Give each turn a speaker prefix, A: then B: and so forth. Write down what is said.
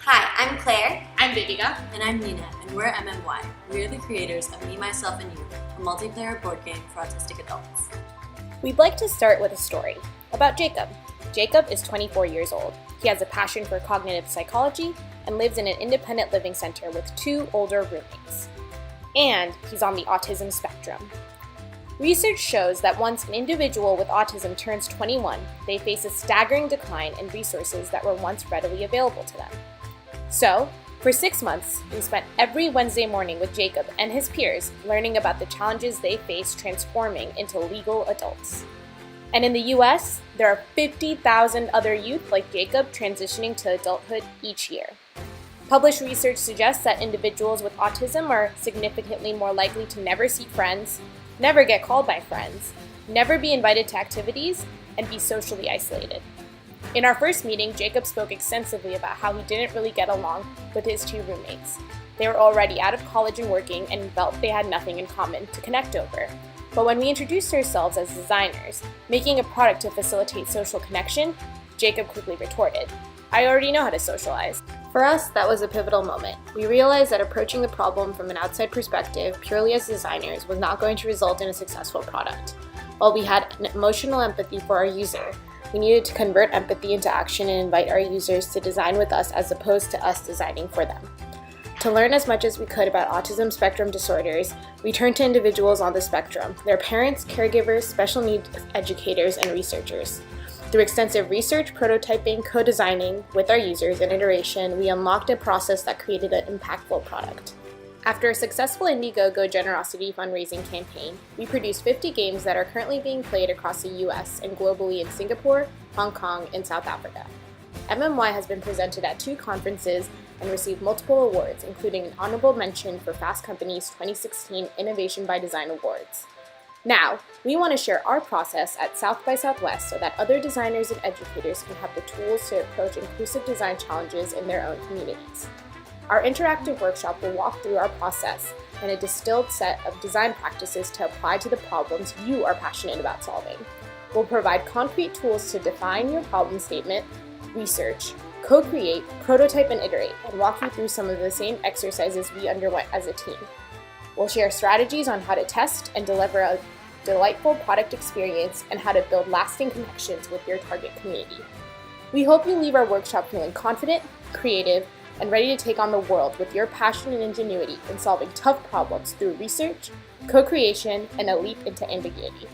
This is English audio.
A: Hi, I'm Claire.
B: I'm Devika.
C: And I'm Nina, and we're MMY. We're the creators of Me, Myself, and You, a multiplayer board game for autistic adults.
D: We'd like to start with a story about Jacob. Jacob is 24 years old. He has a passion for cognitive psychology and lives in an independent living center with 2 older roommates. And he's on the autism spectrum. Research shows that once an individual with autism turns 21, they face a staggering decline in resources that were once readily available to them. So, for 6 months, we spent every Wednesday morning with Jacob and his peers learning about the challenges they face transforming into legal adults. And in the US, there are 50,000 other youth like Jacob transitioning to adulthood each year. Published research suggests that individuals with autism are significantly more likely to never see friends, never get called by friends, never be invited to activities, and be socially isolated. In our first meeting, Jacob spoke extensively about how he didn't really get along with his 2 roommates. They were already out of college and working and felt they had nothing in common to connect over. But when we introduced ourselves as designers, making a product to facilitate social connection, Jacob quickly retorted, "I already know how to socialize." For us, that was a pivotal moment. We realized that approaching the problem from an outside perspective, purely as designers, was not going to result in a successful product. While we had an emotional empathy for our user, we needed to convert empathy into action and invite our users to design with us as opposed to us designing for them. To learn as much as we could about autism spectrum disorders, we turned to individuals on the spectrum, their parents, caregivers, special needs educators, and researchers. Through extensive research, prototyping, co-designing with our users, and iteration, we unlocked a process that created an impactful product. After a successful Indiegogo generosity fundraising campaign, we produced 50 games that are currently being played across the US and globally in Singapore, Hong Kong, and South Africa. MMY has been presented at 2 conferences and received multiple awards, including an honorable mention for Fast Company's 2016 Innovation by Design Awards. Now, we want to share our process at South by Southwest so that other designers and educators can have the tools to approach inclusive design challenges in their own communities. Our interactive workshop will walk through our process and a distilled set of design practices to apply to the problems you are passionate about solving. We'll provide concrete tools to define your problem statement, research, co-create, prototype, and iterate, and walk you through some of the same exercises we underwent as a team. We'll share strategies on how to test and deliver a delightful product experience and how to build lasting connections with your target community. We hope you leave our workshop feeling confident, creative, and ready to take on the world with your passion and ingenuity in solving tough problems through research, co-creation, and a leap into ambiguity.